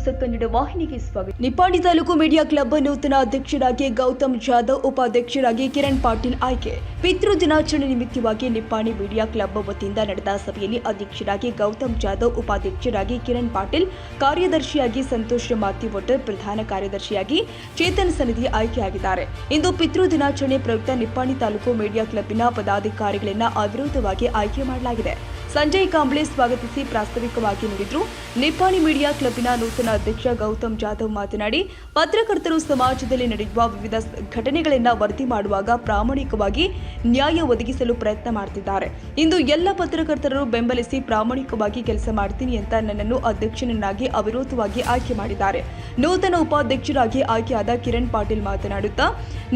News Kannada ವಾಹಿನಿಗೆ ಸ್ವಾಗತ. Nippani taluk media club ನೂತನ ಅಧ್ಯಕ್ಷರಾಗಿ ಗೌತಮ್ ಜಾಧವ್, ಉಪಾಧ್ಯಕ್ಷರಾಗಿ ಕಿರಣ್ ಪಾಟೀಲ್ ಆಯ್ಕೆ. ಪಿತೃ ದಿನಾಚರಣೆ ನಿಮಿತ್ತವಾಗಿ ನಿಪ್ಪಾಣಿ ಮೀಡಿಯಾ ಕ್ಲಬ್ ವತಿಯಿಂದ ನಡೆದ ಸಭೆಯಲ್ಲಿ ಅಧ್ಯಕ್ಷರಾಗಿ ಗೌತಮ್ ಜಾಧವ್, ಉಪಾಧ್ಯಕ್ಷರಾಗಿ ಕಿರಣ್ ಪಾಟೀಲ್, ಕಾರ್ಯದರ್ಶಿಯಾಗಿ ಸಂತೋಷ್ ಮಾತಿವೊಟ್ಟರ್, ಪ್ರಧಾನ ಕಾರ್ಯದರ್ಶಿಯಾಗಿ ಚೇತನ್ ಸನ್ನಿಧಿ ಆಯ್ಕೆಯಾಗಿದ್ದಾರೆ. ಇಂದು ಪಿತೃ ದಿನಾಚರಣೆ ಪ್ರಯುಕ್ತ ನಿಪ್ಪಾಣಿ ತಾಲೂಕು ಮೀಡಿಯಾ ಕ್ಲಬ್ನ ಪದಾಧಿಕಾರಿಗಳನ್ನು ಅವಿರೋಧವಾಗಿ ಆಯ್ಕೆ ಮಾಡಲಾಗಿದೆ. ಸಂಜಯ್ ಕಾಂಬ್ಳೆ ಸ್ವಾಗತಿಸಿ ಪ್ರಾಸ್ತಾವಿಕವಾಗಿ ನುಡಿದರು. ನಿಪ್ಪಾಣಿ ಮೀಡಿಯಾ ಕ್ಲಬ್ನ ನೂತನ ಅಧ್ಯಕ್ಷ ಗೌತಮ್ ಜಾಧವ್ ಮಾತನಾಡಿ, ಪತ್ರಕರ್ತರು ಸಮಾಜದಲ್ಲಿ ನಡೆಯುವ ವಿವಿಧ ಘಟನೆಗಳನ್ನು ವರದಿ ಮಾಡುವಾಗ ಪ್ರಾಮಾಣಿಕವಾಗಿ ನ್ಯಾಯ ಒದಗಿಸಲು ಪ್ರಯತ್ನ ಮಾಡುತ್ತಿದ್ದಾರೆ. ಇಂದು ಎಲ್ಲ ಪತ್ರಕರ್ತರು ಬೆಂಬಲಿಸಿ ಪ್ರಾಮಾಣಿಕವಾಗಿ ಕೆಲಸ ಮಾಡ್ತೀನಿ ಅಂತ ನನ್ನನ್ನು ಅಧ್ಯಕ್ಷನನ್ನಾಗಿ ಅವಿರೋಧವಾಗಿ ಆಯ್ಕೆ ಮಾಡಿದ್ದಾರೆ. ನೂತನ ಉಪಾಧ್ಯಕ್ಷರಾಗಿ ಆಯ್ಕೆಯಾದ ಕಿರಣ್ ಪಾಟೀಲ್ ಮಾತನಾಡುತ್ತಾ,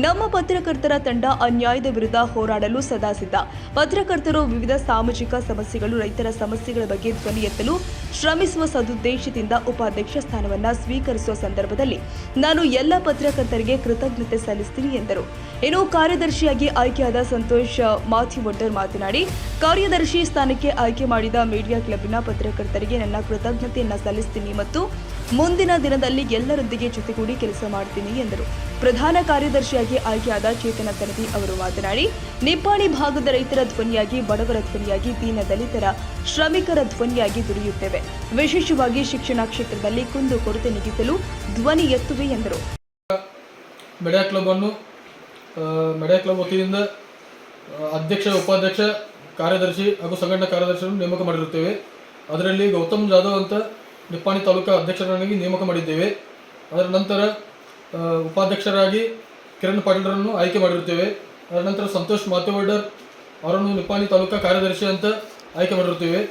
ನಮ್ಮ ಪತ್ರಕರ್ತರ ತಂಡ ಅನ್ಯಾಯದ ವಿರುದ್ಧ ಹೋರಾಡಲು ಸದಾ ಸಿದ್ಧ. ಪತ್ರಕರ್ತರು ವಿವಿಧ ಸಾಮಾಜಿಕ ಸಮಸ್ಯೆಗಳು, ರೈತರ ಸಮಸ್ಯೆಗಳ ಬಗ್ಗೆ ಧ್ವನಿ ಎತ್ತಲು ಶ್ರಮಿಸುವ ಸದುದ್ದೇಶದಿಂದ ಉಪಾಧ್ಯಕ್ಷ ಸ್ಥಾನವನ್ನು ಸ್ವೀಕರಿಸುವ ಸಂದರ್ಭದಲ್ಲಿ ನಾನು ಎಲ್ಲ ಪತ್ರಕರ್ತರಿಗೆ ಕೃತಜ್ಞತೆ ಸಲ್ಲಿಸ್ತೀನಿ ಎಂದರು. ಇನ್ನು ಕಾರ್ಯದರ್ಶಿಯಾಗಿ ಆಯ್ಕೆಯಾದ ಸಂತೋಷ್ ಮಾತಿವೊಟ್ಟರ್ ಮಾತನಾಡಿ, ಕಾರ್ಯದರ್ಶಿ ಸ್ಥಾನಕ್ಕೆ ಆಯ್ಕೆ ಮಾಡಿದ ಮೀಡಿಯಾ ಕ್ಲಬ್ನ ಪತ್ರಕರ್ತರಿಗೆ ನನ್ನ ಕೃತಜ್ಞತೆಯನ್ನು ಸಲ್ಲಿಸ್ತೀನಿ ಮತ್ತು ಮುಂದಿನ ದಿನದಲ್ಲಿ ಎಲ್ಲರೊಂದಿಗೆ ಜೊತೆಗೂಡಿ ಕೆಲಸ ಮಾಡ್ತೀನಿ ಎಂದರು. ಪ್ರಧಾನ ಕಾರ್ಯದರ್ಶಿಯಾಗಿ ಆಯ್ಕೆಯಾದ ಚೇತನ ಸನ್ನಿಧಿ ಅವರು ಮಾತನಾಡಿ, ನಿಪ್ಪಾಣಿ ಭಾಗದ ರೈತರ ಧ್ವನಿಯಾಗಿ, ಬಡವರ ಧ್ವನಿಯಾಗಿ, ದೀನ ದಲಿತರ, ಶ್ರಮಿಕರ ಧ್ವನಿಯಾಗಿ ದುಡಿಯುತ್ತೇವೆ. ವಿಶೇಷವಾಗಿ ಶಿಕ್ಷಣ ಕ್ಷೇತ್ರದಲ್ಲಿ ಕುಂದು ಕೊರತೆ ನೀಗಿಸಲು ಧ್ವನಿ ಎತ್ತುವೆ ಎಂದರು. ಮೀಡಿಯಾ ಕ್ಲಬ್ ವತಿಯಿಂದ ಅಧ್ಯಕ್ಷ, ಉಪಾಧ್ಯಕ್ಷ, ಕಾರ್ಯದರ್ಶಿ ಹಾಗೂ ಸಂಘಟನಾ ಕಾರ್ಯದರ್ಶಿಯನ್ನು ನೇಮಕ ಮಾಡಿರುತ್ತೇವೆ. ಅದರಲ್ಲಿ ಗೌತಮ್ ಜಾಧವ್ ಅಂತ ನಿಪ್ಪಾಣಿ ತಾಲೂಕಾ ಅಧ್ಯಕ್ಷರನ್ನಾಗಿ ನೇಮಕ ಮಾಡಿದ್ದೇವೆ. ಅದರ ನಂತರ ಉಪಾಧ್ಯಕ್ಷರಾಗಿ ಕಿರಣ್ ಪಾಟೀಲ್ರನ್ನು ಆಯ್ಕೆ ಮಾಡಿರುತ್ತೇವೆ. ಅದರ ನಂತರ ಸಂತೋಷ್ ಮಾತಿವೊಟ್ಟರ್ ಅವರನ್ನು ನಿಪ್ಪಾಣಿ ತಾಲೂಕಾ ಕಾರ್ಯದರ್ಶಿ ಅಂತ ಆಯ್ಕೆ ಮಾಡಿರುತ್ತೇವೆ.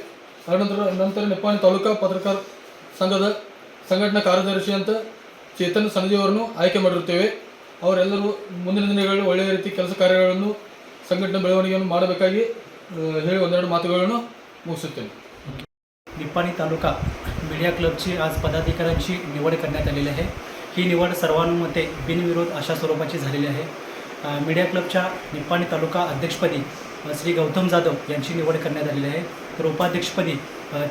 ಅದರ ನಂತರ ನಿಪ್ಪಾಣಿ ತಾಲೂಕಾ ಪತ್ರಕರ್ತರ ಸಂಘದ ಸಂಘಟನಾ ಕಾರ್ಯದರ್ಶಿ ಅಂತ ಚೇತನ್ ಸನ್ನಿಧಿ ಅವರನ್ನು ಆಯ್ಕೆ ಮಾಡಿರುತ್ತೇವೆ. ಅವರೆಲ್ಲರೂ ಮುಂದಿನ ದಿನಗಳಲ್ಲಿ ಒಳ್ಳೆಯ ರೀತಿ ಕೆಲಸ ಕಾರ್ಯಗಳನ್ನು, ಸಂಘಟನೆ ಬೆಳವಣಿಗೆಯನ್ನು ಮಾಡಬೇಕಾಗಿ ಹೇಳಿ ಒಂದೆರಡು मातुಗಳನ್ನು मुगिಸುತ್ತೇನೆ. निप्पाणी तालुका मीडिया क्लबची आज पदाधिकाऱ्यांची निवड करण्यात आलेली आहे. ही निवड सर्वानुमते बिनविरोध अशा स्वरूपाची झालेली आहे. मीडिया क्लबच्या निप्पाणी तालुका अध्यक्षपदी श्री गौतम जाधव यांची निवड करण्यात आलेली आहे. तर उपाध्यक्षपदी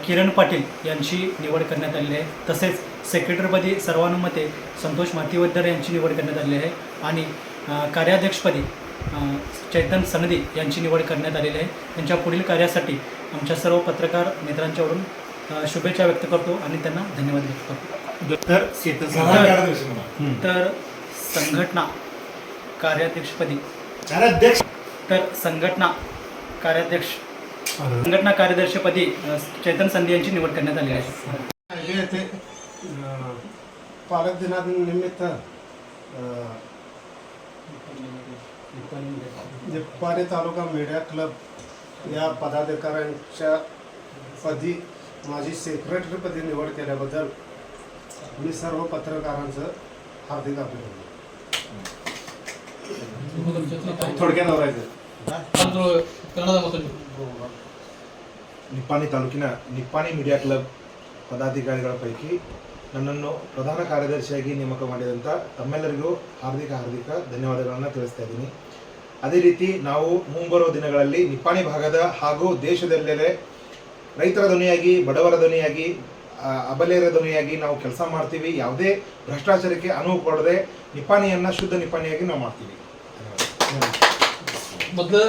किरण पाटील यांची निवड करण्यात आलेली आहे. तसेच सेक्रेटरीपदी सर्वानुमते संतोष मातिवद्दर यांची निवड करण्यात आलेली आहे. आणि कार्याध्यक्षपदी चैतन सनदी यांची निवड करण्यात आलेली आहे. त्यांच्या पुढील कार्यासाठी आमच्या सर्व पत्रकार मित्रांच्याकडून शुभेच्छा व्यक्त करतो आणि त्यांना धन्यवाद व्यक्त करतो. तर संघटना कार्याध्यक्षपदी संघटना कार्यदर्शीपदी चैतन संधी यांची निवड करण्यात आली आहे. पालक दिनानिमित्त निप्पाणी तालुका मीडिया क्लब या पदाधिकाऱ्यांच्या पदी माझी सेक्रेटरीपदी निवड केल्याबद्दल मी सर्व पत्रकारांचं हार्दिक अभिनंदन. थोडक्यात आवरायचं. ನಿಪ್ಪಾಣಿ ತಾಲೂಕಿನ ನಿಪ್ಪಾಣಿ ಮೀಡಿಯಾ ಕ್ಲಬ್ ಪದಾಧಿಕಾರಿಗಳ ಪೈಕಿ ನನ್ನನ್ನು ಪ್ರಧಾನ ಕಾರ್ಯದರ್ಶಿಯಾಗಿ ನೇಮಕ ಮಾಡಿದಂಥ ತಮ್ಮೆಲ್ಲರಿಗೂ ಹಾರ್ದಿಕ ಧನ್ಯವಾದಗಳನ್ನು ತಿಳಿಸ್ತಾ ಇದ್ದೀನಿ. ಅದೇ ರೀತಿ ನಾವು ಮುಂಬರುವ ದಿನಗಳಲ್ಲಿ ನಿಪ್ಪಾಣಿ ಭಾಗದ ಹಾಗೂ ದೇಶದೆಲ್ಲೆಡೆ ರೈತರ ಧ್ವನಿಯಾಗಿ, ಬಡವರ ಧ್ವನಿಯಾಗಿ, ಅಬಲೆಯರ ಧ್ವನಿಯಾಗಿ ನಾವು ಕೆಲಸ ಮಾಡ್ತೀವಿ. ಯಾವುದೇ ಭ್ರಷ್ಟಾಚಾರಕ್ಕೆ ಅನುವು ಕೊಡದೆ ನಿಪ್ಪಾಣಿಯನ್ನು ಶುದ್ಧ ನಿಪ್ಪಾಣಿಯಾಗಿ ನಾವು ಮಾಡ್ತೀವಿ.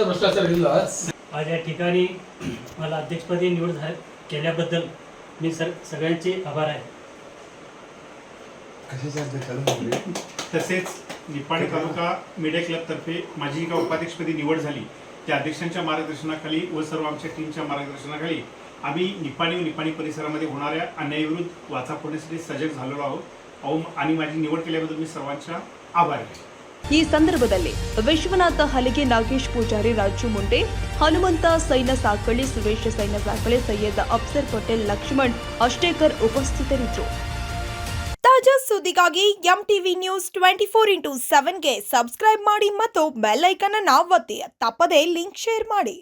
भ्रष्टाचार ಇಲ್ಲ. आज या ठिकाणी मला अध्यक्षपदी निवड केल्याबद्दल मी सगळ्यांचे आभार आहे. तसेच निप्पाणी तालुका मीडिया क्लबतर्फे माझी एका उपाध्यक्षपदी निवड झाली. त्या अध्यक्षांच्या मार्गदर्शनाखाली व सर्व आमच्या टीमच्या मार्गदर्शनाखाली आम्ही निप्पाणी परिसरामध्ये होणाऱ्या अन्यायाविरुद्ध वाचा फोडण्यासाठी सजग झालेलो आहोत आणि माझी निवड केल्याबद्दल मी सर्वांच्या आभारी आहे. ಈ ಸಂದರ್ಭದಲ್ಲಿ ವಿಶ್ವನಾಥ ಹಲಿಗೆ, ನಾಗೇಶ್ ಪೂಜಾರಿ, ರಾಜು ಮುಂಡೆ, ಹನುಮಂತ ಸೈನ ಸಾಕಳ್ಳಿ, ಸುರೇಶ್ ಸೈನ ಸಾಕಳೆ, ಸೈಯದ್ ಅಫ್ಸರ್ ಪಟೇಲ್, ಲಕ್ಷ್ಮಣ್ ಅಷ್ಟೇಕರ್ ಉಪಸ್ಥಿತರಿದ್ದರು. ತಾಜಾ ಸುದ್ದಿಗಾಗಿ ಎಂಟಿವಿ ನ್ಯೂಸ್ 24x7ಗೆ ಸಬ್ಸ್ಕ್ರೈಬ್ ಮಾಡಿ ಮತ್ತು ಬೆಲ್ ಐಕಾನ್ ಅನ್ನು ಒತ್ತಿ. ತಪ್ಪದೇ ಲಿಂಕ್ ಶೇರ್ ಮಾಡಿ.